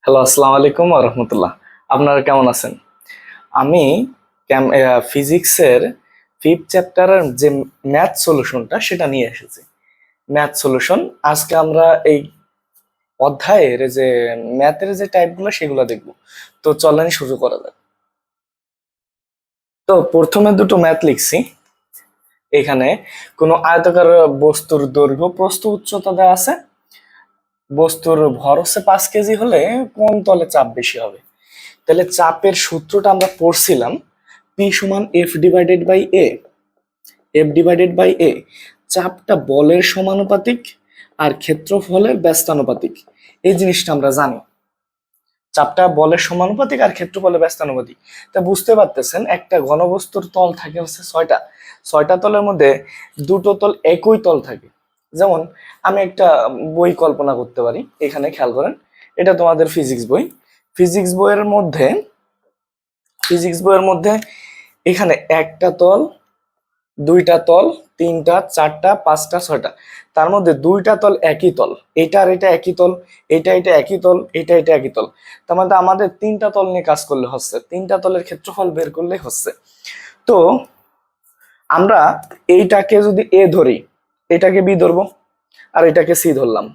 Hello, আসসালামু আলাইকুম ওয়া রাহমাতুল্লাহ। আপনারা কেমন আছেন? আমি ফিজিক্সের ফিফথ চ্যাপ্টারের যে ম্যাথ সলিউশনটা সেটা নিয়ে এসেছি। ম্যাথ সলিউশন আজকে আমরা এই অধ্যায়ের যে ম্যাথের যে টাইপগুলো সেগুলো দেখব। তো চলেন শুরু করা যাক। তো প্রথমে দুটো ম্যাথ লিখছি। এখানে কোনো আয়তাকার বস্তুর দৈর্ঘ্য প্রস্থ উচ্চতা দেওয়া আছে। বস্তুর ভর হচ্ছে 5 কেজি হলে কোন তলে চাপ বেশি হবে? তাহলে চাপের সূত্রটা আমরা পড়ছিলাম, পি সমান F divided by A. F divided by A, চাপটা বলের সমানুপাতিক আর ক্ষেত্রফলের ব্যস্তানুপাতিক। এই জিনিসটা আমরা জানি, চাপটা বলের সমানুপাতিক আর ক্ষেত্রফলের ব্যস্তানুপাতিক। তা বুঝতে পারতেছেন, একটা ঘনবস্তুর তল থাকে হচ্ছে 6টা। 6টা তলের মধ্যে দুটো তল একই তল থাকে। যেমন আমি একটা বই কল্পনা করতে পারি, এখানে খেয়াল করেন, এটা তোমাদের ফিজিক্স বই। ফিজিক্স বইয়ের মধ্যে ফিজিক্স বইয়ের মধ্যে এখানে একটা তল, দুইটা তল, তিনটা, চারটা, পাঁচটা, ছয়টা, তার মধ্যে দুইটা তল একই তল, এটা আর এটা একই তল, এটা এটা একই তল, এটা এটা একই তল। তার মধ্যে আমাদের তিনটা তল নিয়ে কাজ করলে হচ্ছে, তিনটা তলের ক্ষেত্রফল বের করলে হচ্ছে। তো আমরা এইটাকে যদি এ ধরি, এটাকে বি ধরবো, আর এটাকে সি ধরলাম,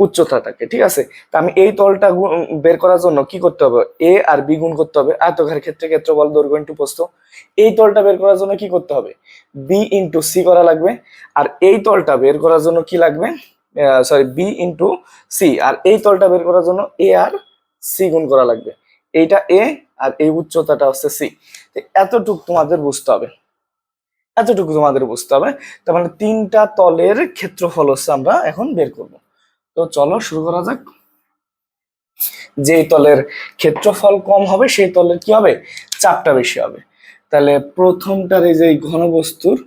উচ্চতাটাকে, ঠিক আছে। তা আমি এই তলটা বের করার জন্য কি করতে হবে? এ আর বি গুণ করতে হবে, আয়তক্ষেত্রের ক্ষেত্রে ক্ষেত্রফল দৈর্ঘ্য ইনটু প্রস্থ। এই তলটা বের করার জন্য কি করতে হবে? বি ইনটু সি করা লাগবে। আর এই তলটা বের করার জন্য কি লাগবে? B into C. আর এই তলটা বের করার জন্য এ আর সি গুণ করা লাগবে। এইটা এ আর এই উচ্চতাটা হচ্ছে সি। এতটুকু তোমাদের বুঝতে হবে, এতটুকু তোমাদের বুঝতে হবে। তার মানে তিনটা তলের ক্ষেত্রফল হচ্ছে আমরা এখন বের করব। তো চলো শুরু করা যাক। যে তলের ক্ষেত্রফল কম হবে সেই তলের কি হবে? চাপটা বেশি হবে। তাহলে প্রথমটার এই যে ঘনবস্তুর,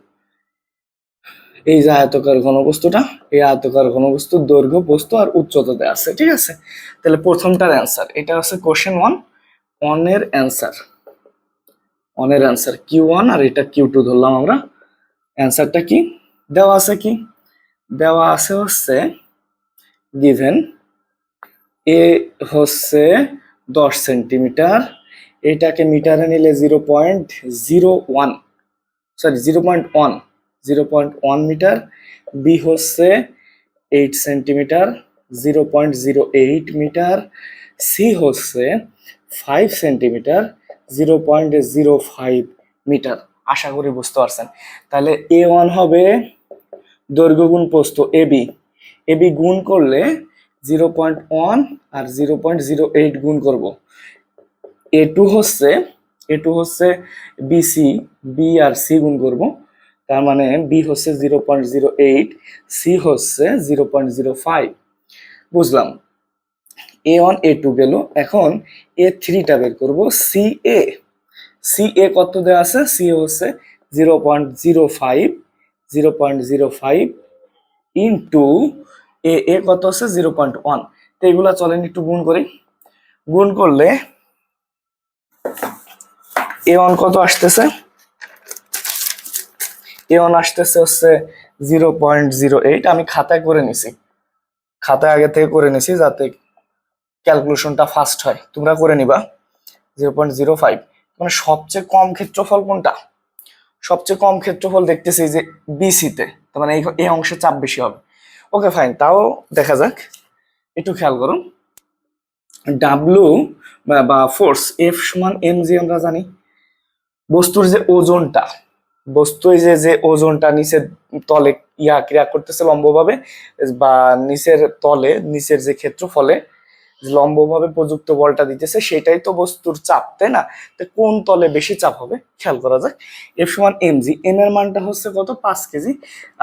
এই যে আয়তকার ঘনবস্তুটা, এই আয়তকার ঘনবস্তুর দৈর্ঘ্য, প্রস্থ আর উচ্চতাতে আছে, ঠিক আছে। তাহলে প্রথমটার অ্যান্সার, এটা হচ্ছে কোশ্চেন 1 এর অ্যান্সার। ওয়ানের অ্যান্সার Q1 আর এটা Q2 ধরলাম আমরা। অ্যান্সারটা কি দেওয়া আছে? কি দেওয়া আছে হচ্ছে গিভেন এ হচ্ছে 10 সেন্টিমিটার, এটাকে মিটারে নিলে 0.01, সরি 0.1 মিটার। বি হচ্ছে 8 সেন্টিমিটার, 0.08 মিটার। সি হচ্ছে 5 সেন্টিমিটার, 0.05 মিটার। আশা করি বুঝতে পারছেন। তাহলে A1 হবে দৈর্ঘ্য গুণ প্রস্থ এবি, এবি গুণ করলে 0.1 আর 0.08 গুণ করব। এ টু হচ্ছে বিসি, বি আর সি গুণ করব। তার মানে বি হচ্ছে 0.08, সি হচ্ছে 0.05। বুঝলাম। A1 A2 গেল। এখন A3টা বের করব। সি এ কত দেওয়া আছে? সি এ হচ্ছে 0.05, 0.05 ইন্টু এ কত হচ্ছে 0.1। তো এগুলা চলেন একটু গুণ করি। গুণ করলে A1 কত আসতেছে? A1 আসতেছে হচ্ছে 0.08। আমি খাতায় করে নিছি, খাতায় আগে থেকে করে নিছি যাতে ক্যালকুলেশনটা ফাস্ট হয়। তোমরা করে নিবা। 0.05 মানে সবচেয়ে কম ক্ষেত্রফল কোনটা? সবচেয়ে কম ক্ষেত্রফল দেখতেছি যে বিসিতে, তার মানে এই অংশে চাপ বেশি হবে। ওকে ফাইন, তাও দেখা যাক। একটু খেয়াল করুন, ডাব্লিউ বা ফোর্স এফ সমান এম জি আমরা জানি। বস্তুর যে ওজনটা, বস্তু যে ওজনটা নিচের তলে ক্রিয়া করতেছে লম্বভাবে, বা নিচের তলে নিচের যে ক্ষেত্রফলে লম্বভাবে প্রযুক্ত বলটা দিতেছে, সেটাই তো বস্তুর চাপ, তাই না? তো কোন তলে বেশি চাপ হবে খেয়াল করা যাক। এফ সমান এম জি, এম এর মানটা হচ্ছে কত? 5 কেজি,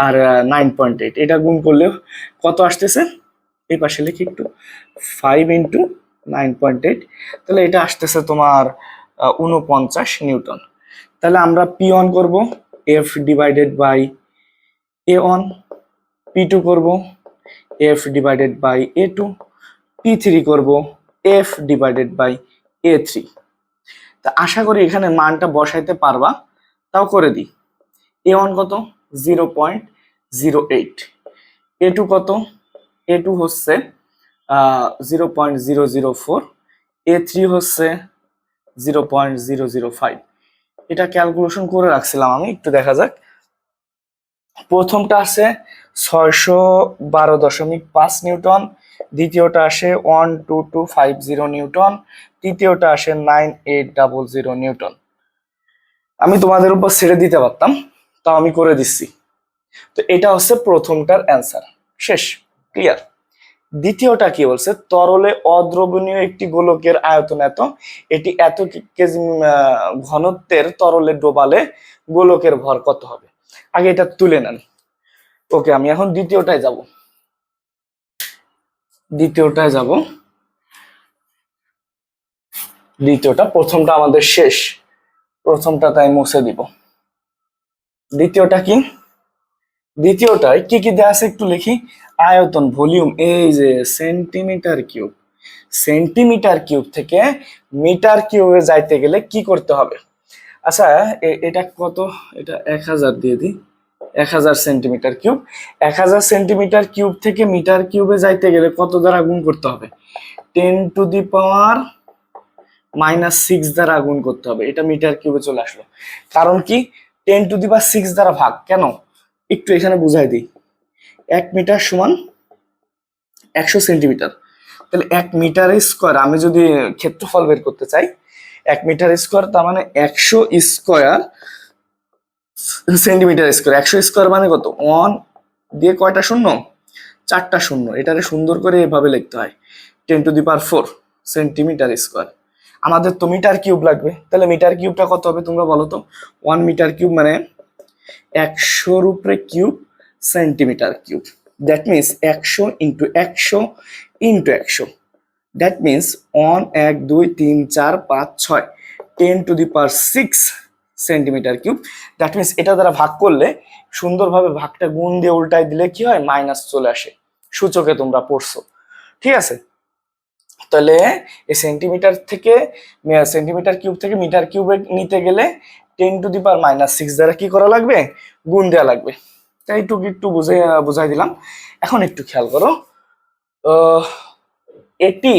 আর 9.8, এটা গুণ করলে কত আসতেছে? এই পাশে লিখি একটু, 5 ইন্টু 9.8, তাহলে এটা আসতেছে তোমার 49 নিউটন। তাহলে আমরা P1 করব F divided by A1, P2 করব F divided by A2, P3 করব এফ ডিভাইডেড বাই A3। তা আশা করি এখানে মানটা বসাইতে পারবা, তাও করে দিই। A1 কত? 0.08। A2 কত? A2 হচ্ছে 0.004, A3 হচ্ছে 0.005। এটা ক্যালকুলেশন করে রাখছিলাম আমি, একটু দেখা যাক। প্রথমটা আছে 612.5 নিউটন, দ্বিতীয়টা আসে 12250 নিউটন, তৃতীয়টা আসে 9800 নিউটন। আমি তোমাদের উপর ছেড়ে দিতে পারতাম, তাও আমি করে দিচ্ছি। তো এটা হচ্ছে প্রথমটার অ্যান্সার, শেষ, ক্লিয়ার। দ্বিতীয়টা কি বলছে, তরলে অদ্রবণীয় একটি গোলকের আয়তন এত, এটি এত কেজি ঘনত্বের তরলে ডোবালে গোলকের ভর কত হবে। আগে এটা তুলে নেন। ওকে, আমি এখন দ্বিতীয়টায় যাব। দ্বিতীয়টা, প্রথমটা আমাদের শেষ, প্রথমটা তাই মুছে দিব। দ্বিতীয়টা কি, দ্বিতীয়টায় কি কি দেয়া আছে একটু লিখি। আয়তন, ভলিউম, এই যে সেন্টিমিটার কিউব, সেন্টিমিটার কিউব থেকে মিটার কিউবে যাইতে গেলে কি করতে হবে। আচ্ছা, এটা কত, এটা 1000 দিয়ে দিই, 1000 সেন্টিমিটার কিউব। 1000 সেন্টিমিটার কিউব থেকে মিটার কিউবে যাইতে গেলে কত দ্বারা গুণ করতে হবে, 10⁻⁻6 দ্বারা গুণ করতে হবে। এটা মিটার কিউবে চলে আসলো, কারণ কি 10⁻6 দ্বারা ভাগ, কেন একটু এখানে বুঝাই দিই। 1 মিটার সমান 100 সেন্টিমিটার, তাহলে 1 মিটার স্কোয়ার, আমি যদি ক্ষেত্রফল বের করতে চাই 1 মিটার স্কোয়ার, তার মানে 100 স্কোয়ার সেন্টিমিটার স্কোয়ার। 100 স্কোয়ার মানে কত, 1 দিয়ে কয়টা শূন্য, 4টা শূন্য। এটারে সুন্দর করে এভাবে লিখতে হয়, 10⁻4 সেন্টিমিটার স্কোয়ার। আমাদের তো মিটার কিউব লাগবে, তাহলে মিটার কিউবটা কত হবে তোমরা বলো তো। 1 মিটার কিউব মানে 100 উপরে cube centimetre cube, that means 100 into 100 into 100, that means 1 1 2 3 4 5 6 10⁻6 centimetre cube. That means এটা দ্বারা ভাগ করলে সুন্দরভাবে ভাগটা গুণ দিয়ে উল্টাই দিলে কি হয়, মাইনাস চলে আসে, সূচকে তোমরা পড়ছো, ঠিক আছে। তাহলে এই সেন্টিমিটার থেকে সেন্টিমিটার কিউব থেকে মিটার কিউবে নিতে গেলে 10⁻⁻6 দ্বারা কি করা লাগবে, গুণ দেওয়া লাগবে। তাই একটু বুঝাই দিলাম। এখন একটু খেয়াল করো, এটি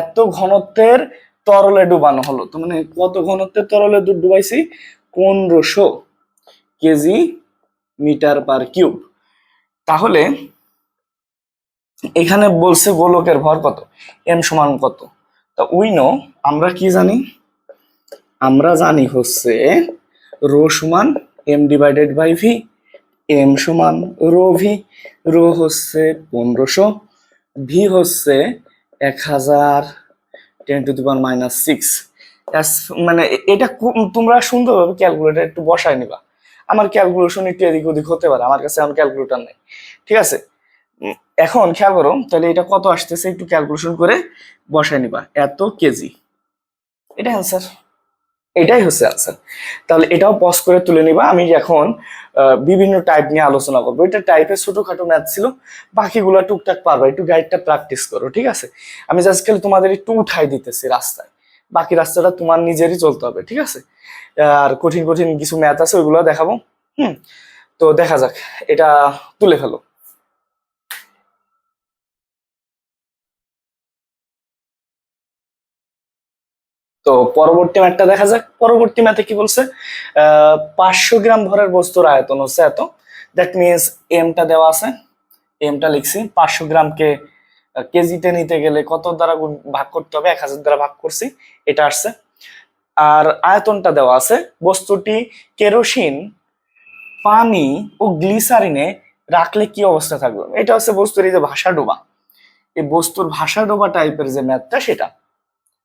এত ঘনত্বের তরলে ডুবানো হলো, তো মানে কত ঘনত্বের তরলে ডুবাইছি, 1500 কেজি মিটার পার কিউব। তাহলে এখানে বলছে গোলকের ভর কত, এম সমান কত। তা উই নো, আমরা কি জানি, আমরা জানি হচ্ছে রো সমান m divided by v, m সমান রো ভি, রো হচ্ছে 1500, ভি হচ্ছে 1000 10⁻⁻6। মানে এটা তোমরা সুন্দরভাবে ক্যালকুলেটর একটু বসায় নিবা। আমার ক্যালকুলেশন একটু এদিক ওদিক হতে পারে, আমার কাছে আমার ক্যালকুলেটর নেই, ঠিক আছে। এখন খেয়াল করো, তাহলে এটা কত আসতেছে একটু ক্যালকুলেশন করে বসায় নিবা, এত কেজি, এটা অ্যান্সার, এটাই হচ্ছে আনসার। তাহলে এটাও পজ করে তুলে নিবা। আমি এখন বিভিন্ন টাইপ নিয়ে আলোচনা করবো। এটা টাইপের ছোটখাটো ম্যাথ ছিল, বাকিগুলো টুকটাক পারবা, একটু গাইডটা প্র্যাকটিস করো, ঠিক আছে। আমি জাস্ট খালি তোমাদের একটু উঠাই দিতেছি রাস্তায়, বাকি রাস্তাটা তোমার নিজেরই চলতে হবে, ঠিক আছে। আর কঠিন কঠিন কিছু ম্যাথ আছে, ওইগুলো দেখাবো। তো দেখা যাক, এটা তুলে ফেলো। তো পরবর্তী ম্যাথটা দেখা যাক। পরবর্তী ম্যাথে কি বলছে, 500 গ্রাম ভরের বস্তুর আয়তন হচ্ছে এত, দ্যাট মিনস এমটা দেওয়া আছে, এমটা লিখছি। 500 গ্রামকে কেজিতে নিতে গেলে কত দ্বারা ভাগ করতে হবে, 1000 দ্বারা ভাগ করছি, এটা আসছে। আর আয়তনটা দেওয়া আছে, বস্তুটি কেরোসিন, পানি ও গ্লিসারিনে রাখলে কি অবস্থা থাকবে। এটা হচ্ছে বস্তুর এই যে ভাষা ডোবা, এই বস্তুর ভাষা ডোবা টাইপের যে ম্যাথটা সেটা,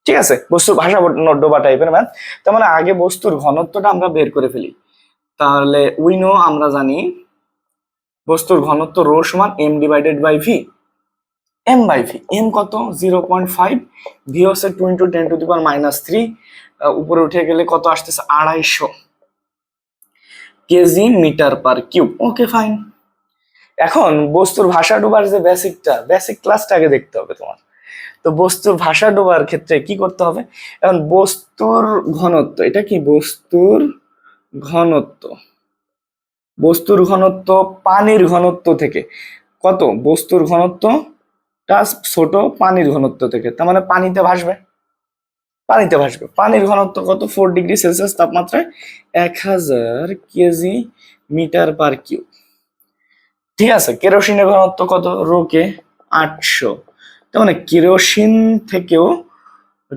ঠিক আছে। বস্তুর ভাষা ডোবা টাইপের ম্যাথ। তার মানে আগে বস্তুর ঘনত্বটা আমরা বের করে ফেলি। তাহলে উইনো, আমরা জানি বস্তুর ঘনত্ব রো সমান m divided by v, m by v. M কত, 0.5, ভি হচ্ছে 2 × 10⁻³ উপরে উঠে গেলে কত আসতেছে, 250 kg metre per cube. Okay fine. এখন বস্তুর ভাষা ডোবার যে বেসিক ক্লাসটা আগে দেখতে হবে তোমার। তো বস্তুর ভাষা ডোবার ক্ষেত্রে কি করতে হবে, এখন বস্তুর ঘনত্ব, এটা কি বস্তুর ঘনত্ব, বস্তুর ঘনত্ব পানির ঘনত্ব থেকে কত, বস্তুর ঘনত্ব ছোট পানির ঘনত্ব থেকে, তার মানে পানিতে ভাসবে। পানির ঘনত্ব কত? 4°C তাপমাত্রায় 1000 kg/m²। ঠিক আছে, কেরোসিনের ঘনত্ব কত? রোকে 800। তার মানে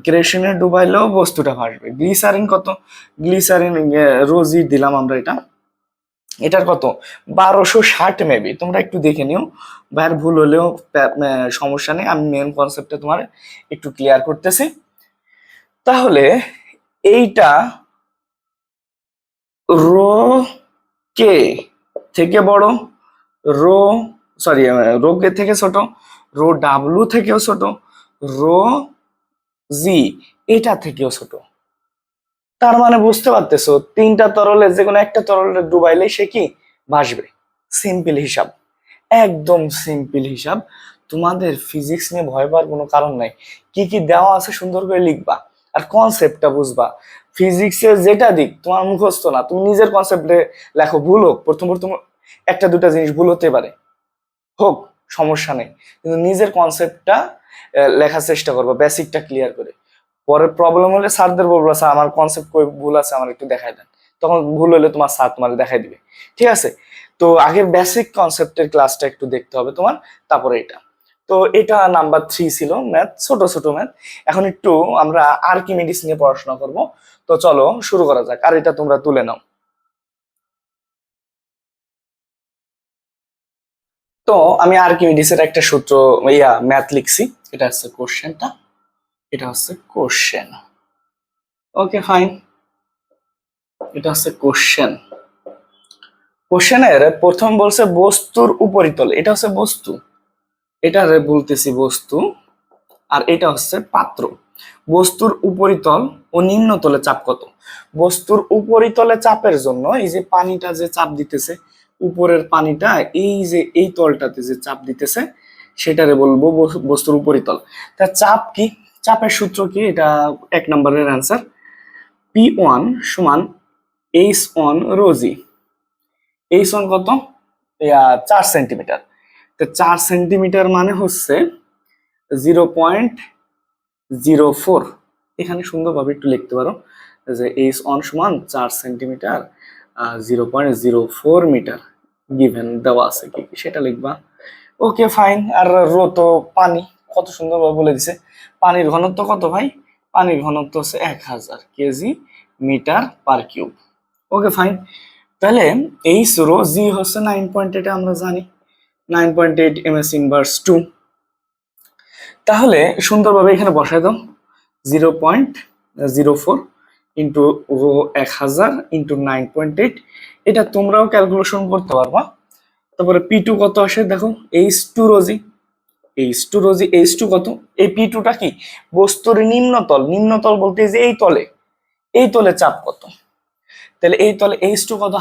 কেরোসিনে ডুবাইলেও বস্তুটা ভাসবে। গ্লিসারিন কত? গ্লিসারিন রোজই দিলাম আমরা এটার কত? 1260 মেবি। তোমরা একটু দেখে নিও, ভাইয়ের ভুল হলেও সমস্যা নেই, আমি মেন কনসেপ্টটা তোমার একটু ক্লিয়ার করতেছি। তাহলে এইটা রো কে থেকে বড়, রো কে থেকে ছোট, রো ডাব্লু থেকেও ছোট, রো জি এটা থেকেও ছোট। তার মানে বুঝতে পারতেছো, তিনটা তরলে যে কোনো একটা তরলে ডুবাইলে সে কি ভাসবে। সিম্পল হিসাব, একদম সিম্পল হিসাব। তোমাদের ফিজিক্স নিয়ে ভয় পাওয়ার কোনো কারণ নাই। কি কি দেওয়া আছে সুন্দর করে লিখবা আর কনসেপ্টটা বুঝবা। ফিজিক্সের যেটা দিক তোমার মুখস্থ না, তুমি নিজের কনসেপ্টে লেখো। ভুল হোক, প্রথম একটা দুটা জিনিস ভুল হতে পারে, হোক সমস্যা নেই, কিন্তু নিজের কনসেপ্টটা লেখার চেষ্টা করবো, বেসিকটা ক্লিয়ার করে। পরে প্রবলেম হলে স্যারদের বলবো, স্যার আমার কনসেপ্ট কই ভুল আছে, আমার একটু দেখাই দেন। তখন ভুল হলে তোমার স্যার তোমার দেখাই দিবে, ঠিক আছে? তো আগে বেসিক কনসেপ্টের ক্লাসটা একটু দেখতে হবে তোমার, তারপরে এটা। তো এটা নাম্বার 3 ছিল ম্যাথ, ছোট ছোট ম্যাথ। এখন একটু আমরা আর্কিমিডিস নিয়ে পড়াশোনা করব। তো চলো শুরু করা যাক, আর এটা তোমরা তুলে নাও। তো আমি আর্কিমিডিসের একটা সূত্র ম্যাথ লিখছি। এটা হচ্ছে কোশ্চেনটা, এটা হচ্ছে কোশ্চেন। ওকে ফাইন, এটা হচ্ছে কোশ্চেন। কোশ্চেনের প্রথম বলছে বস্তুর উপরিতল, এটা হচ্ছে বস্তু, এটা বলতেছি বস্তু, আর এটা হচ্ছে পাত্র। বস্তুর উপরিতল ও নিম্নতলে চাপ কত? বস্তুর উপরিতলে চাপের জন্য এই যে পানিটা যে চাপ দিতেছে, উপরের পানিটা এই যে এই তলটাতে যে চাপ দিতেছে, সেটারে বলবো বস্তুর উপরিতল। তা চাপ কি? চাপের সূত্র কি? এটা 1 নম্বরের অ্যান্সার, P1 সমান H1 রোজি। H1 কত? 4 সেন্টিমিটার। তো 4 সেন্টিমিটার মানে হচ্ছে 0.04। এখানে সুন্দরভাবে একটু লিখতে পারো যে H1 সমান 4 সেন্টিমিটার 0.04 মিটার গিভেন দেওয়া আছে, কি সেটা লিখবা। Okay fine. আর রো তো পানি, কত সুন্দরভাবে বলে দিছে। পানির ঘনত্ব কত ভাই? পানির ঘনত্ব হচ্ছে 1000 kg/m²। Okay fine. তাহলে এইচ রো জি হচ্ছে 9.8, আমরা জানি 9.8 ms−2। তাহলে সুন্দরভাবে এখানে বসাই দাও, 0.04 ইন্টু রো 1000 ইন্টু 9.8। এটা তোমরাও ক্যালকুলেশন করতে পারবা। তারপরে P2 কত আসে দেখো, H2 রোজি। H2 কত? এই P2টা কি? বস্তুর নিম্নতল। নিম্নতল বলতে যে এই তলে চাপ কত? তাহলে এই তলে H2 কত?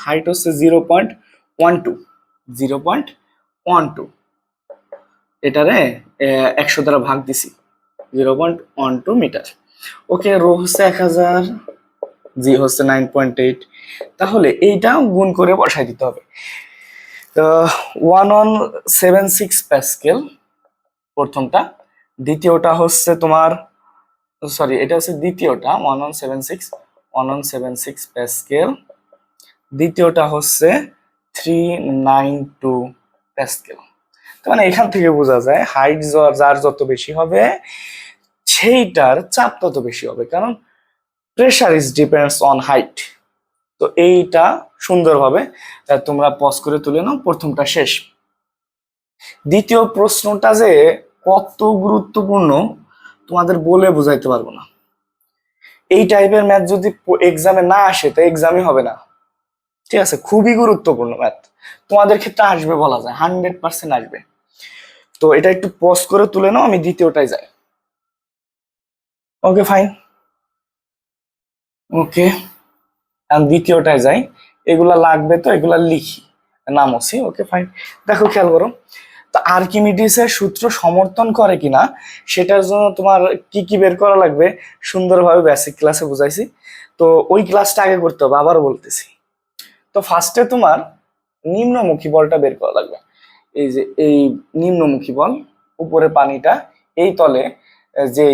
হাইট হচ্ছে 0.12। এটারে 100 দ্বারা ভাগ দিছি, 0.12 মিটার। ওকে, রো হচ্ছে 1000, জি হচ্ছে 9.8। তাহলে এইটা গুণ করে বসাই দিতে হবে। 1176 প্যাসকেল প্রথমটা, দ্বিতীয়টা হচ্ছে তোমার, সরি এটা হচ্ছে দ্বিতীয়টা 1176 প্যাসকেল, দ্বিতীয়টা হচ্ছে 392 প্যাসকেল। মানে এখান থেকে বোঝা যায় হাইট যার যত বেশি হবে সেইটার চাপ তত বেশি হবে, কারণ pressure is depends on height. তো এইটা সুন্দরভাবে তোমরা পজ করে তুলে নাও, প্রথমটা শেষ। দ্বিতীয় প্রশ্নটা যে কত গুরুত্বপূর্ণ তোমাদের বলে বোঝাইতে পারবো না। এই টাইপের ম্যাথ যদি এক্সামে না আসে তো এক্সামই হবে না, ঠিক আছে? খুবই গুরুত্বপূর্ণ ম্যাথ, তোমাদের ক্ষেত্রে আসবে বলা যায়, 100% আসবে। তো এটা একটু পজ করে তুলে নাও, আমি দ্বিতীয়টাই যাই। ওকে ফাইন, ওকে দ্বিতীয়টায় যাই। এগুলা লাগবে তো এগুলা লিখি নামছি। ওকে ফাইন, দেখো খেয়াল করো তো আর্কিমিডিসের সূত্র সমর্থন করে কিনা সেটার জন্য তোমার কি কি বের করা লাগবে সুন্দরভাবে বেসিক ক্লাসে বুঝাইছি। তো ওই ক্লাসটা আগে করতে হবে, আবার বলতেছি। তো ফার্স্টে তোমার নিম্নমুখী বলটা বের করা লাগবে। এই যে এই নিম্নমুখী বল, উপরে পানিটা, এই তলে যে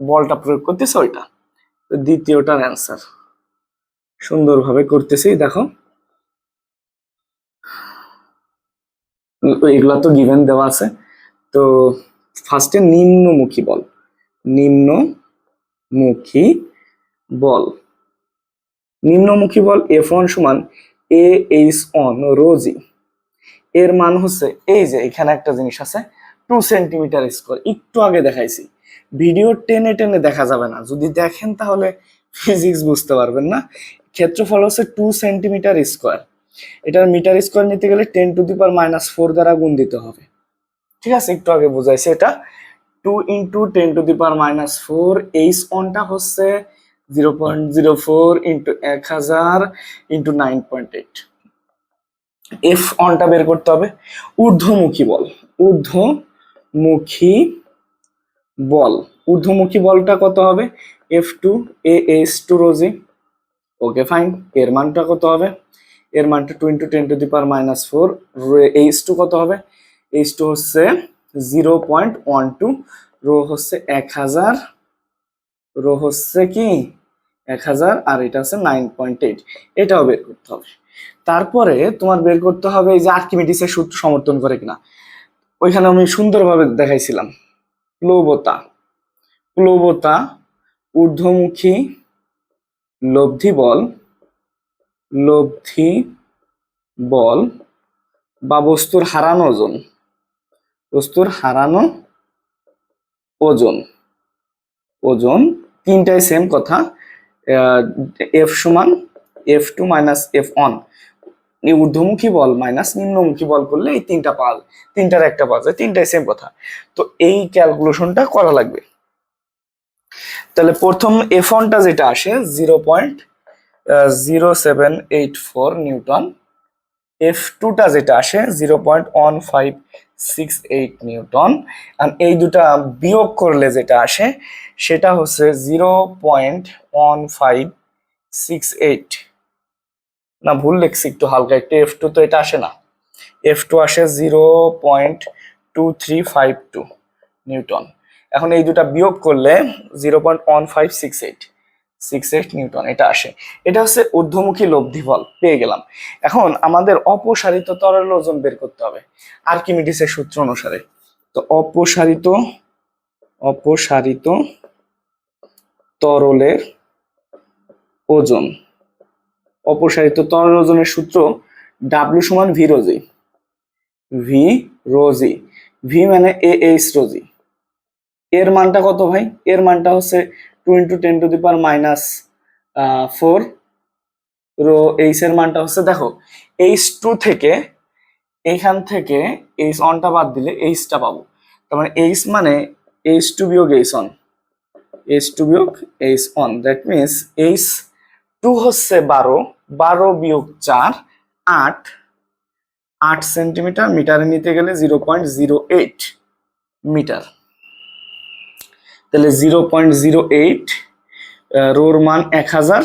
বলটা প্রয়োগ করতেছে ওইটা। তো দ্বিতীয়টার অ্যান্সার সুন্দরভাবে করতেছি, দেখো এগুলা তো গিভেন দেওয়া আছে। তো ফার্স্টে নিম্নমুখী বল, নিম্নমুখী বল, নিম্নমুখী বল F1 সমান AH অন রো জি। এর মান হচ্ছে, এই যে এখানে একটা জিনিস আছে 2 সেন্টিমিটার স্কোয়ার, একটু আগে দেখাইছি, ভিডিও টেনে টেনে দেখা যাবে না, যদি দেখেন তাহলে ফিজিক্স বুঝতে পারবেন না। ক্ষেত্রফল হচ্ছে 2 সেন্টিমিটার স্কোয়ার, এটার মিটার স্কোয়ার নিতে গেলে 10⁻⁴ দ্বারা গুণ দিতে হবে, ঠিক আছে? একটু আগে বুঝাইছে এটা 2 × 10⁻⁴, এইচ অনটা হচ্ছে 0.04 × 1000 × 9.8। এফ অনটা বের করতে হবে। ঊর্ধ্বমুখী বল, ঊর্ধ্বমুখী বল, ঊর্ধ্বমুখী বলটা কত হবে? F2 AH2 রোজি। ওকে ফাইন, এর মানটা কত হবে? এর মানটা 2 × 10⁻⁴, H2 কত হবে? H2 হচ্ছে 0.12, রো হচ্ছে 1000, রো হচ্ছে কি 1000, আর এটা হচ্ছে 9.8, এটাও বের করতে হবে। তারপরে তোমার বের করতে হবে এই যে আর্কিমিডিসের সূত্র সমর্থন করে কিনা, ওইখানে আমি সুন্দরভাবে দেখাইছিলাম। প্লবতা, প্লবতা ঊর্ধ্বমুখী লব্ধি বল, লব্ধি বল বা বস্তুর হারানো ওজন, বস্তুর হারানো ওজন, ওজন তিনটাই সেম কথা। F সমান F2 - F1, ঊর্ধ্বমুখী বল মাইনাস নিম্নমুখী বল করলে এই তিনটা পাওয়া যায়, তিনটার একটা পাওয়া যায়, তিনটাই সেম কথা। তো এই ক্যালকুলেশনটা করা লাগবে। তাহলে প্রথম F1টা যেটা আসে 0.0784 নিউটন, F2টা যেটা আসে 0.1568 নিউটন, আর এই দুটা বিয়োগ করলে যেটা আসে সেটা হচ্ছে 0.1568, না ভুল লিখছি একটু হালকা একটু, F2 তো এটা আসে না, F2 আসে 0.2352 নিউটন। এখন এই দুটা বিয়োগ করলে 0.1568 নিউটন এটা আসে। এটা হচ্ছে ঊর্ধ্বমুখী লব্ধি বল, পেয়ে গেলাম। এখন আমাদের অপসারিত তরল ওজন বের করতে হবে আর্কিমিডিসের সূত্র অনুসারে। তো অপসারিত তরলের ওজন, অপসারিত তরল ওজনের সূত্র W সমান ভি রোজি, ভি রোজি, ভি মানে AH রোজি। এর মানটা কত ভাই? এর মানটা হচ্ছে 2 × 10⁻⁴, রো এইচ এর মানটা হচ্ছে, দেখো H2 থেকে, এইখান থেকে এইচ অনটা বাদ দিলে এইচটা পাবো, তার মানে এইচ মানে H2 বিয়োগ এইচ অন, H2 বিয়োগ H on, that means H2 হচ্ছে 12 বিয়োগ 4 8, 8 সেন্টিমিটার, মিটারে নিতে গেলে 0.08 মিটার। তাহলে 0.08, রোর মান 1000,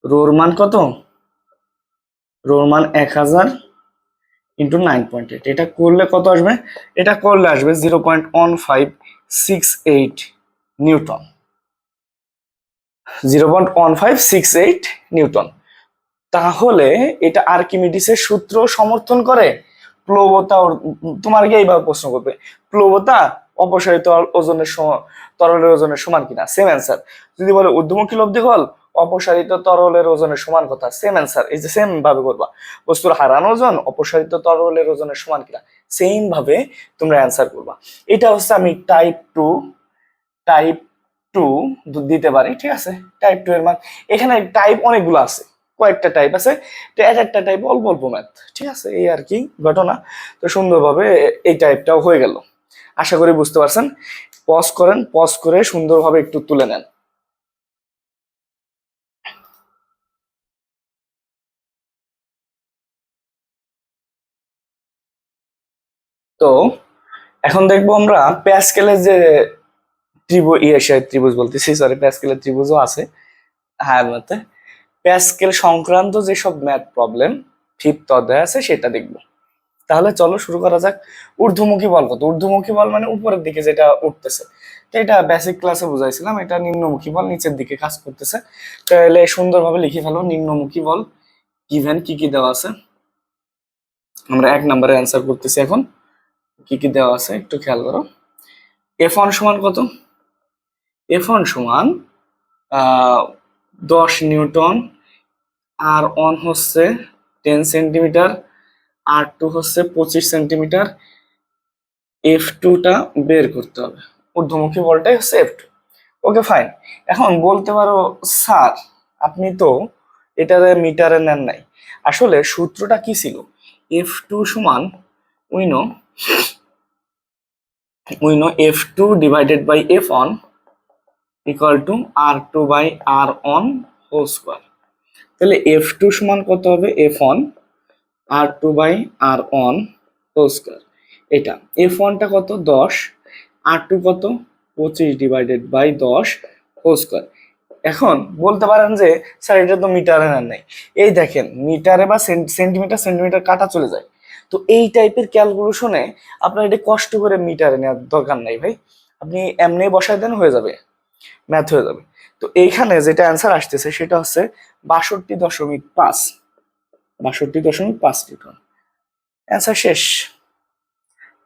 রোর মান কত? রোর মান 1000 × 9.8, এটা করলে কত আসবে? এটা করলে আসবে 0.1568 নিউটন, 0.1568 নিউটন। তাহলে এটা আর্কিমিডিসের সূত্র সমর্থন করে। প্লবতা, তোমার কি এইভাবে প্রশ্ন করবে, প্লবতা অপসারিত ওজনের তরলের ওজনের সমান কিনা, সেম অ্যান্সার। যদি বলে ঊর্ধ্বমুখী লব্ধি বল অপসারিত তরলের ওজনের সমান কথা, সেম অ্যান্সার, এই যে সেম ভাবে করবা। বস্তুর হারানো ওজন অপসারিত তরলের ওজনের সমান কিনা, সেম ভাবে তোমরা অ্যান্সার করবা। এটা হচ্ছে আমি টাইপ টু দিতে পারি, ঠিক আছে? টাইপ 2 এর মান, এখানে টাইপ অনেকগুলো আছে, কয়েকটা টাইপ আছে, তো এক একটা টাইপ অল্প অল্প ম্যাথ, ঠিক আছে? এই আর কি ঘটনা। তো সুন্দরভাবে এই টাইপটাও হয়ে গেল, আশা করি বুঝতে পারছেন। পজ করেন, পজ করে সুন্দরভাবে একটু তুলে নেন। তো এখন দেখবো আমরা প্যাসকেলের যে ত্রিভুজ বলতেছি, সরি, প্যাসকেলের ত্রিভুজও আছে হ্যাঁ ম্যাথে, প্যাসকেল সংক্রান্ত যেসব ম্যাথ প্রবলেম 5th অধ্যায় আছে সেটা দেখবো। তাহলে চলো শুরু করা যাক। ঊর্ধ্বমুখী বল কত? ঊর্ধ্বমুখী বল মানে উপরের দিকে যেটা উঠতেছে, তো এটা বেসিক ক্লাসে বুঝাইছিলাম। এটা নিম্নমুখী বল নিচের দিকে কাজ করতেছে। তাহলে সুন্দরভাবে লিখে ফেলো নিম্নমুখী বল গিভেন কি কি দেওয়া আছে। আমরা 1 নম্বরে অ্যান্সার করতেছি এখন। কি কি দেওয়া আছে একটু খেয়াল করো। F1 সমান কত? F1 সমান 10 নিউটন, R1 হচ্ছে 10 সেন্টিমিটার, R2 হচ্ছে 25 সেন্টিমিটার। F2 টা বের করতে হবে। ঊর্ধ্বমুখী বলটাই হচ্ছে F2। ওকে ফাইন। এখন বলতে পারো স্যার আপনি তো এটারে মিটারে নেন নাই, আসলে সূত্রটা কি ছিল? F2 সমান we know F2 divided by F1 equal to R2 by R1 whole square. তাহলে F2 সমান কত হবে? F1 R2 by R1 whole square. এটা F1 টা কত? 10, R2 কত? 25 ডিভাইডেড বাই 10 হোল স্কয়ার। এখন বলতে পারেন যে স্যার এটা তো মিটারে নেন নাই। এই দেখেন মিটারে বা সেন্টিমিটার সেন্টিমিটার কাটা চলে যায়। তো এই টাইপের ক্যালকুলেশনে আপনার এটা কষ্ট করে মিটারে নেওয়ার দরকার নাই ভাই, আপনি এমনি বসায় দেন হয়ে যাবে, ম্যাথ হয়ে যাবে। তো এইখানে যেটা অ্যান্সার আসতেছে সেটা হচ্ছে 62.5, 62.5 নিউটন। অ্যান্সার শেষ,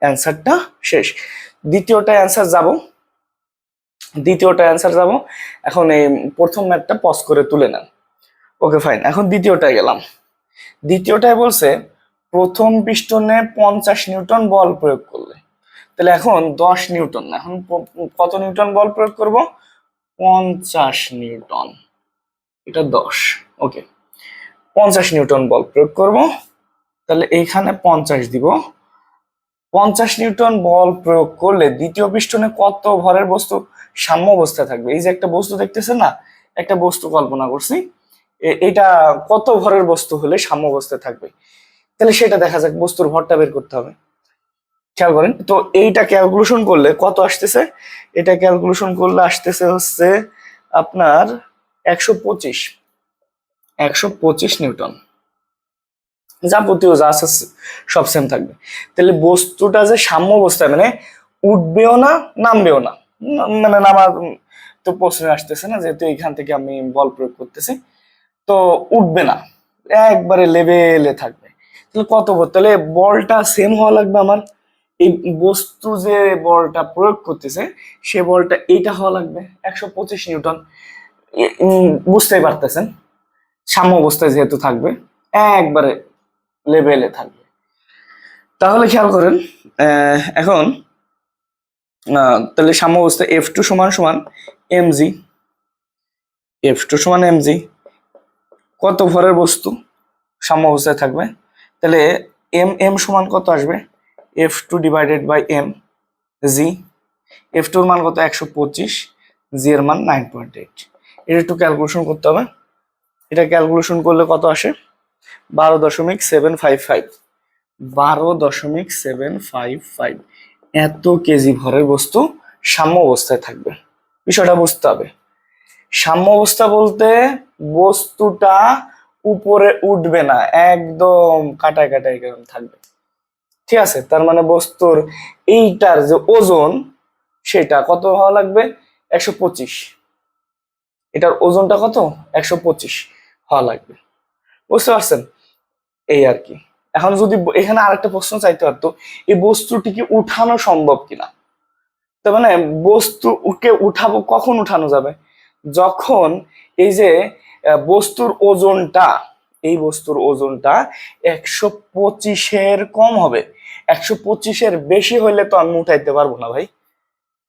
অ্যান্সারটা শেষ। দ্বিতীয়টা অ্যান্সার যাব। এখন এই প্রথম ম্যাথটা পজ করে তুলে নেন। ওকে ফাইন। এখন দ্বিতীয়টায় গেলাম। দ্বিতীয়টায় বলছে প্রথম পিস্টনে 50 নিউটন বল প্রয়োগ করলে, তাহলে এখন 10 নিউটন না, এখন কত নিউটন বল প্রয়োগ করব? 50 নিউটন, এটা 10। ওকে 50 নিউটন বল প্রয়োগ করব, তাহলে এইখানে 50 দিব। 50 নিউটন বল প্রয়োগ করলে দ্বিতীয় পিস্টনে কত ভরের বস্তু সাম্য অবস্থায় থাকবে? এই যে একটা বস্তু দেখতেছেন না, একটা বস্তু কল্পনা করছি, এটা কত ভরের বস্তু হলে সাম্য অবস্থায় থাকবে? তাহলে সেটা দেখা যাক, বস্তুর ভরটা বের করতে হবে। খেয়াল করেন তো, এইটা ক্যালকুলেশন করলে কত আসতেছে? এটা ক্যালকুলেশন করলে আসতেছে হচ্ছে আপনার 125 নিউটন। যাবতীয় যা আছে সব সেম থাকবে। তাহলে বস্তুটা যে সাম্য অবস্থায় মানে উঠবেও না নামবেও না, মানে নামার তো প্রশ্ন আসতেছে না, যেহেতু এখান থেকে আমি বল প্রয়োগ করতেছি, তো উঠবে না, একবারে লেভেলে থাকবে। তাহলে কত ভর? তাহলে বলটা সেম হওয়া লাগবে আমার, এই বস্তু যে বলটা প্রয়োগ করতেছে সে বলটা এইটা হওয়া লাগবে 125 নিউটন। বুঝতেই পারতেছেন সাম্য অবস্থায় যেহেতু থাকবে, একবারে লেভেলে থাকবে। তাহলে খেয়াল করেন এখন তাহলে সাম্য অবস্থায় F2 সমান সমান mg, F2 সমান mg, কত ভরের বস্তু সাম্য অবস্থায় থাকবে? তাহলে m সমান কত আসবে? F2 divided by m g, F2 এর মান কত? 125, g এর মান 9.8। এটা একটু ক্যালকুলেশন করতে হবে। এটা ক্যালকুলেশন করলে কত আসে? 12.755, 12.755 এত কেজি ভরের বস্তু সাম্য অবস্থায় থাকবে। বিষয়টা বুঝতে হবে। সাম্য অবস্থা বলতে বস্তুটা উপরে উঠবে না, একদম কাটায় কাটায় থাকবে, ঠিক আছে? তার মানে বস্তুর এইটার যে ওজন সেটা কত হওয়া লাগবে? 125। এটার ওজনটা কত? 125 হওয়া লাগবে। বুঝতে পারছেন? এই আর কি। এখন যদি এখানে আরেকটা প্রশ্ন চাইতে পারতো, এই বস্তুটিকে উঠানো সম্ভব কিনা। তার মানে বস্তুকে উঠাবো, কখন উঠানো যাবে? যখন এই যে বস্তুর ওজনটা, এই বস্তুর ওজনটা 125-এর কম হবে। 125-এর বেশি হইলে তো আমি উঠাইতে পারবো না ভাই।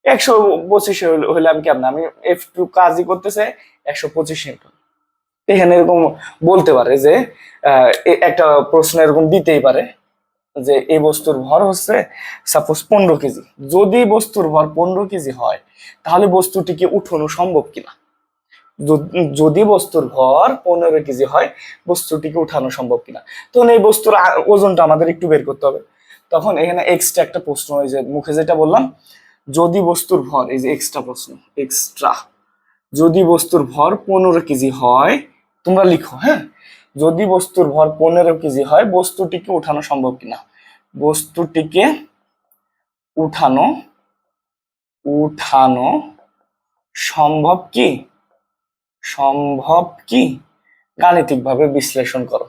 125 হইলে আমি কেমন, আমি F2 কাজই করতেছে 125 নিউটন। এখানে এরকম বলতে পারে যে একটা প্রশ্ন এরকম দিতেই পারে যে এই বস্তুর ভর হচ্ছে সাপোজ 15 কেজি। যদি বস্তুর ভর 15 কেজি হয় তাহলে বস্তুটিকে উঠানো সম্ভব কিনা। যদি বস্তুর ভর 15 কেজি হয় বস্তুটিকে উঠানো সম্ভব কিনা, তখন এই বস্তুর ওজনটা আমাদের একটু বের করতে হবে। তখন এখানে এক্সট্রা একটা প্রশ্ন, ওই যে মুখে যেটা বললাম, যদি বস্তুর ভর, এই যে এক্সট্রা প্রশ্ন, এক্সট্রা, যদি বস্তুর ভর 15 কেজি হয়, তোমরা লিখো হ্যাঁ, যদি বস্তুর ভর 15 কেজি হয় বস্তুটিকে উঠানো সম্ভব কিনা। বস্তুটিকে উঠানো উঠানো সম্ভব কি গাণিতিকভাবে বিশ্লেষণ করো।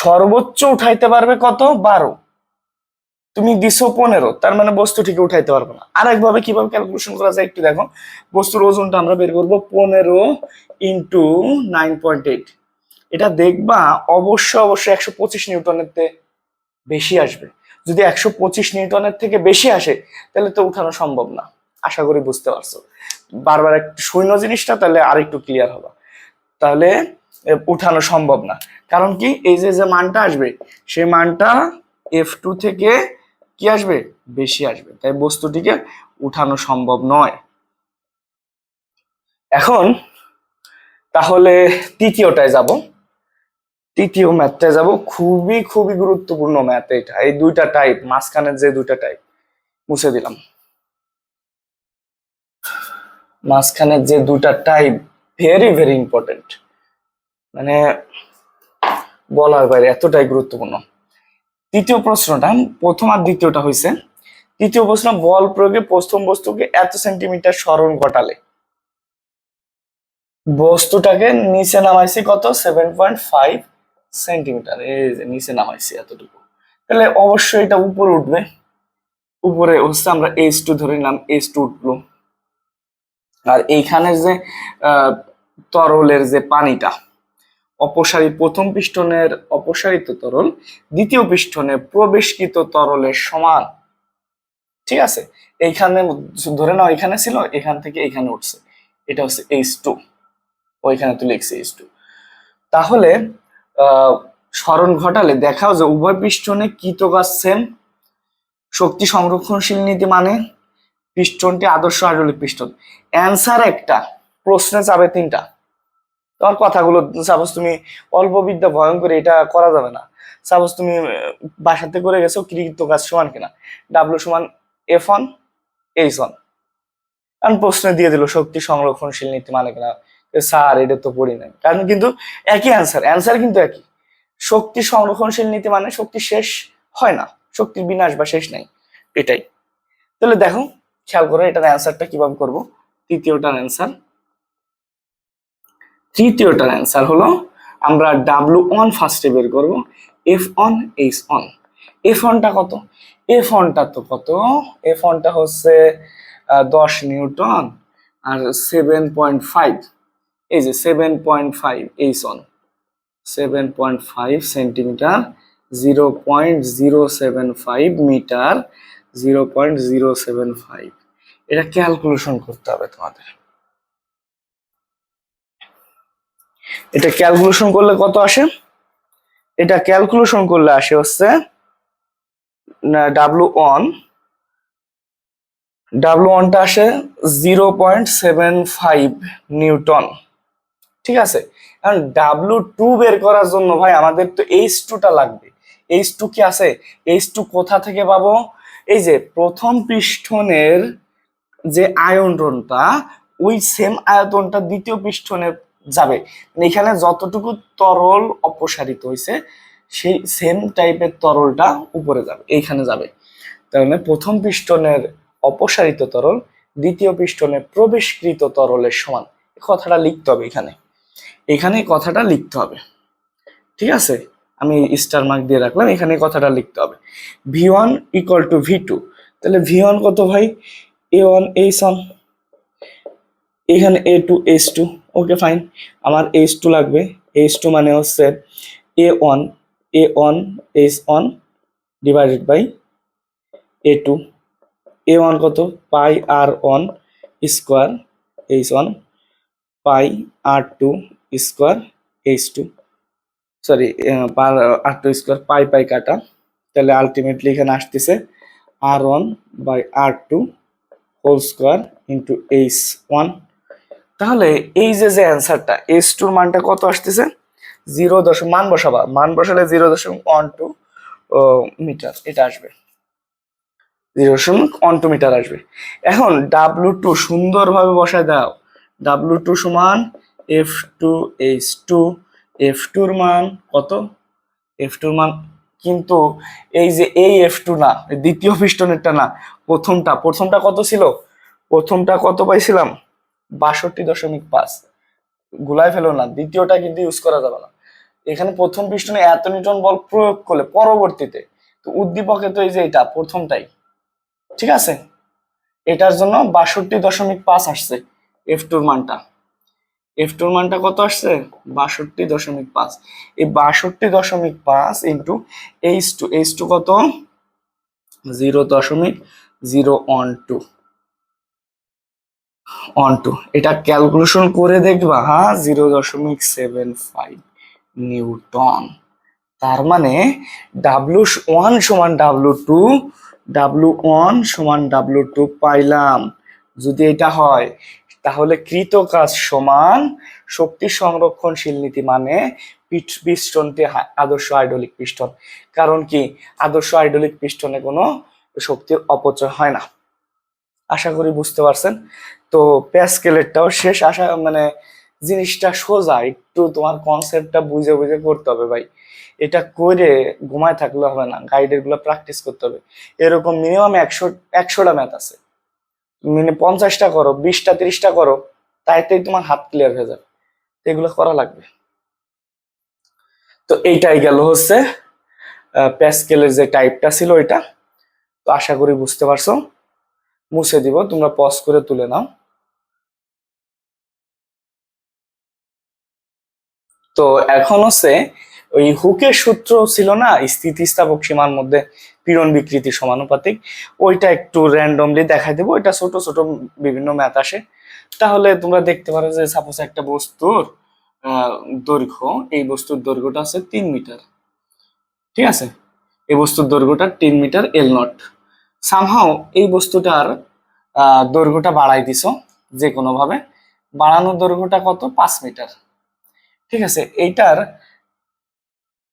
সর্বোচ্চ উঠাইতে পারবে কত? 12। তুমি দিছো 15, তার মানে বস্তুটিকে উঠাইতে পারবে না। আরেকভাবে কিভাবে ক্যালকুলেশন করা যায় একটু দেখো। বস্তুর ওজনটা আমরা বের করবো 15 ইন্টু 9.8। এটা দেখবা অবশ্যই 125 নিউটনের বেশি আসবে। যদি 125 নিউটনের থেকে বেশি আসে তাহলে তো উঠানো সম্ভব না। আশা করি বুঝতে পারছো। বারবার একটু শূন্য জিনিসটা তাহলে আর একটু ক্লিয়ার হবে। তাহলে উঠানো সম্ভব না, কারণ কি এই যে মানটা আসবে সেই মানটা F2 থেকে কি আসবে? বেশি আসবে, তাই বস্তুটিকে উঠানো সম্ভব নয়। এখন তাহলে তৃতীয়টায় যাব, তৃতীয় ম্যাথটায় যাব। খুবই খুবই গুরুত্বপূর্ণ ম্যাথ এটা। এই দুইটা টাইপ, মাঝখানের যে দুইটা টাইপ মুছে দিলাম, মাঝখানের যে দুইটা টাইপ ভেরি ভেরি ইম্পর্টেন্ট, মানে বলার বাইরে, এতটাই গুরুত্বপূর্ণ। তৃতীয় প্রশ্নটা, প্রথম আর দ্বিতীয়টা হয়েছে। তৃতীয় প্রশ্ন, বল প্রয়োগে প্রথম বস্তুকে এত সেন্টিমিটার সরণ ঘটালে বস্তুটাকে নিচে নামাইছি কত? 7.5 সেন্টিমিটার। এই যে নিচে নামাইছি এতটুকু, তাহলে অবশ্যই এটা উপরে উঠবে। উপরে হচ্ছে আমরা H2 ধরে নিলাম, H2 উঠলো। আর এইখানে যে তরলের যে পানিটা প্রথম পিস্টনের অপসারিত তরল দ্বিতীয় পিস্টনে প্রবেশকৃত তরলের সমান। ঠিক আছে, এইখানে ধরে নাও এখানে ছিল, এখান থেকে এখানে উঠছে, এটা হচ্ছে H2, ওইখানে তুলে লিখছি H2। তাহলে সরণ ঘটালে দেখাও যে উভয় পিস্টনে কৃতকাজ সেম। শক্তি সংরক্ষণশীল নীতি মানে পিস্টনটি আদর্শ হাইড্রোলিক পিস্টন। অ্যান্সার একটা, প্রশ্নে চাবে 3টা। তোমার কথাগুলো সাপোজ তুমি অল্প বিদ্যা ভয়ঙ্কর, এটা করা যাবে না। সাপোজ তুমি বাসাতে করে গেছো কৃতকাজ সমান কিনা, ডাব্লিউ সমান F1 H1, কারণ প্রশ্নে দিয়ে দিল শক্তি সংরক্ষণশীল নীতি মানে কিনা। স্যার এটা তো পড়ি নাই, কারণ কিন্তু একই অ্যান্সার কিন্তু একই। শক্তি সংরক্ষণশীল নীতি মানে শক্তি শেষ হয় না, শক্তির বিনাশ বা শেষ নাই, এটাই। তাহলে দেখো, খেয়াল করো এটার অ্যান্সারটা কিভাবে করব। তৃতীয়টার অ্যান্সার হলো আমরা W1 ফার্স্টে বের করব, F1 H1। F1টা কত? F1টা তো কত? F1টা হচ্ছে 10 নিউটন আর 7.5, এই যে 7.5 H1, 7.5 সেন্টিমিটার, 0.075 মিটার, 0.075। এটা ক্যালকুলেশন করতে হবে তোমাদের। এটা ক্যালকুলেশন করলে কত আসে? এটা ক্যালকুলেশন করলে আসে হচ্ছে W1টা আসে 0.75 নিউটন। ঠিক আছে, কারণ W2 বের করার জন্য ভাই আমাদের তো H2টা লাগবে। H2 কি আছে? H2 কোথা থেকে পাবো? এই যে প্রথম পিস্টনের যে আয়তনটা, ওই সেম আয়তনটা দ্বিতীয় পিস্টনে যাবে। এখানে যতটুকু তরল অপসারিত হয়েছে সেই সেম টাইপের তরলটা উপরে যাবে, এইখানে যাবে। তাহলে প্রথম পিস্টনের অপসারিত তরল দ্বিতীয় পিস্টনে প্রবেশকৃত তরলের সমান। কথাটা লিখতে হবে এখানে কথাটা লিখতে হবে। ঠিক আছে, আমি স্টার মার্ক দিয়ে রাখলাম, এখানে কথাটা লিখতে হবে। V1 ইকুয়াল টু V2, তাহলে V1 কত ভাই? A1 H1, এখানে A2 H2। ওকে ফাইন, আমার H2 লাগবে। H2 মানে হচ্ছে A1 H1 divided by A2। A1 কত? Pi R1 square H1 pi R2 square H2, sorry R2 square, pi কাটা, তাহলে আলটিমেটলি এখানে আসতেছে R1 by R2 whole square into H1। তাহলে এই যে অ্যান্সারটা H2 মানটা কত আসতেছে? 0. মান বসাবা, মান বসালে 0.12 মিটার এটা আসবে, 0.12 মিটার আসবে। এখন W2 সুন্দরভাবে বসায় দাও। W2 সমান F2 H2, F2 এর মান কত? F2 এর মান কিন্তু এই যে এই F2 না, দ্বিতীয় পিস্টনেরটা না, প্রথমটা কত ছিল? প্রথমটা কত পাইছিলাম? 62.5। গুলাই ফেলো না, দ্বিতীয়টা কিন্তু ইউজ করা যাবে না। এখানে প্রথম পিস্টনে এত নিউটন বল প্রয়োগ করলে পরবর্তীতে তো উদ্দীপকে তো এই যে এটা প্রথমটাই, ঠিক আছে, এটার জন্য 62.5 আসছে F2 মানটা। F2 মানটা কত আসছে? 62.5। এই 62.5 ইন্টু H2 কত? 0.012 এটা ক্যালকুলেশন করে দেখবা, হ্যাঁ 0.75 নিউটন। তার মানে W1 সমান W2, W1 সমান W2 পাইলাম। যদি এটা হয় তাহলে কৃত কাজ সমান শক্তি সংরক্ষণশীল নীতি, মানে পিস্টনটি আদর্শ হাইড্রোলিক পিস্টন। কারণ কি, আদর্শ হাইড্রোলিক পিস্টনে কোনো শক্তির অপচয় হয় না। আশা করি বুঝতে পারছেন। তো প্যাসকেলেরটাও শেষ। মানে জিনিসটা সোজা, একটু তোমার কনসেপ্টটা বুঝে বুঝে করতে হবে ভাই। এটা করে ঘুমায় থাকলে হবে না, গাইডের গুলো প্র্যাকটিস করতে হবে। এরকম মিনিমাম 100টা ম্যাথ আছে, 50টা করো, 20টা 30টা করো, তাইতেই তোমার হাত ক্লিয়ার হয়ে যাবে। এগুলো করা লাগবে। তো এইটাই গেল হচ্ছে প্যাসকেলের যে টাইপটা ছিল এটা। তো আশা করি বুঝতে পারছো। মুছে দিব, তোমরা পজ করে তুলে নাও। তো এখন হচ্ছে ওই হুকের সূত্র ছিল না, স্থিতিস্থাপক সীমার মধ্যে পীড়ন বিকৃতি সমানুপাতিক, ওইটা একটু র্যান্ডমলি দেখাই দেবো। এটা ছোট ছোট বিভিন্ন ম্যাথ আসে। তাহলে তোমরা দেখতে পারো যে সাপোজ একটা বস্তুর দৈর্ঘ্য, এই বস্তুর দৈর্ঘ্যটা আছে 3 মিটার, ঠিক আছে, এই বস্তুর দৈর্ঘ্যটা 3 মিটার এল নট। সামহাও এই বস্তুটার দৈর্ঘ্যটা বাড়াই দিছো, যে কোনো ভাবে বাড়ানোর দৈর্ঘ্যটা কত? 5 মিটার, ঠিক আছে। এইটার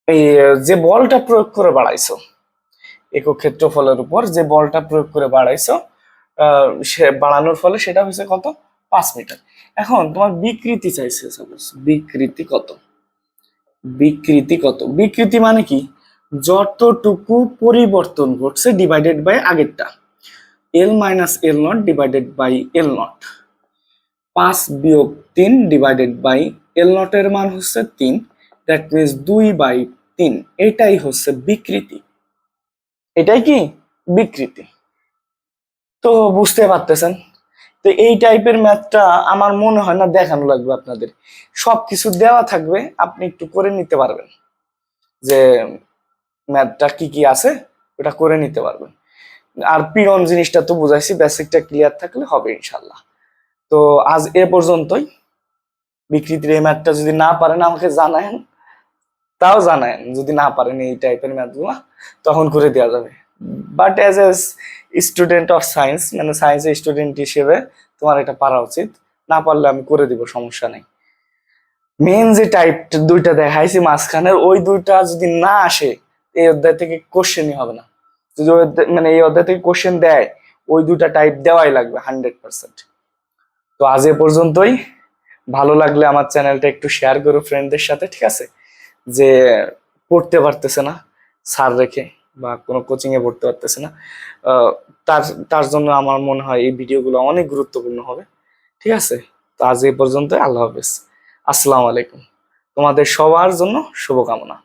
এই যে বলটা প্রয়োগ করে বাড়াইছো, একক ক্ষেত্রফলের উপর যে বলটা প্রয়োগ করে বাড়াইছো, সে বাড়ানোর ফলে সেটা হয়েছে কত? 5 মিটার। এখন তোমার বিকৃতি চাইছে, সাপোজ বিকৃতি কত? বিকৃতি মানে কি? যতটুকু পরিবর্তন ঘটছে ডিভাইডেড বাই আগেরটা, L minus L not divided by L not. 5 বিয়োগ 3 ডিভাইডেড বাই এল নট এর মান হচ্ছে 3, দ্যাট মিনস 2/3। এটাই হচ্ছে বিকৃতি। এটাই কি? বিকৃতি। তো বুঝতে পারতেছেন। তো এই টাইপের ম্যাথটা আমার মনে হয় না দেখানো লাগবে আপনাদের, সবকিছু দেওয়া থাকবে, আপনি একটু করে নিতে পারবেন, যে ম্যাথটা কি কি আছে ওটা করে নিতে পারবেন। আর পীড়ন জিনিসটা তো বুঝাইছি, বেসিকটা ক্লিয়ার থাকলে হবে ইনশাল্লাহ। তো আজ এ পর্যন্তই। বিকৃতির এই ম্যাথটা যদি না পারেন আমাকে জানায়েন, তাও জানায়েন, যদি না পারেন এই টাইপের ম্যাথগুলো তখন করে দেওয়া যাবে। But as a student of science, মানে সায়েন্সের স্টুডেন্ট হিসেবে তোমার এটা পারা উচিত। না পারলে আমি করে দিব, সমস্যা নেই। মেন যে টাইপ দুইটা দেখাইছি মাঝখানের, ওই দুইটা যদি না আসে এই অধ্যায় থেকে কোশ্চেনই হবে না। যদি মানে এই অধ্যায় থেকে কোশ্চেন দেয়, ওই দুইটা টাইপ দেওয়াই লাগবে 100%। তো আজ এ পর্যন্তই। ভালো লাগলে আমার চ্যানেলটা একটু শেয়ার করো ফ্রেন্ডদের সাথে, ঠিক আছে। যে পড়তে পারতেছে না স্যার রেখে, বা কোনো কোচিং এ পড়তে পারতেছে না, তার তার জন্য আমার মনে হয় এই ভিডিওগুলো অনেক গুরুত্বপূর্ণ হবে, ঠিক আছে। তো আজ এই পর্যন্ত, আল্লাহ হাফেজ, আসসালামু আলাইকুম। তোমাদের সবার জন্য শুভকামনা।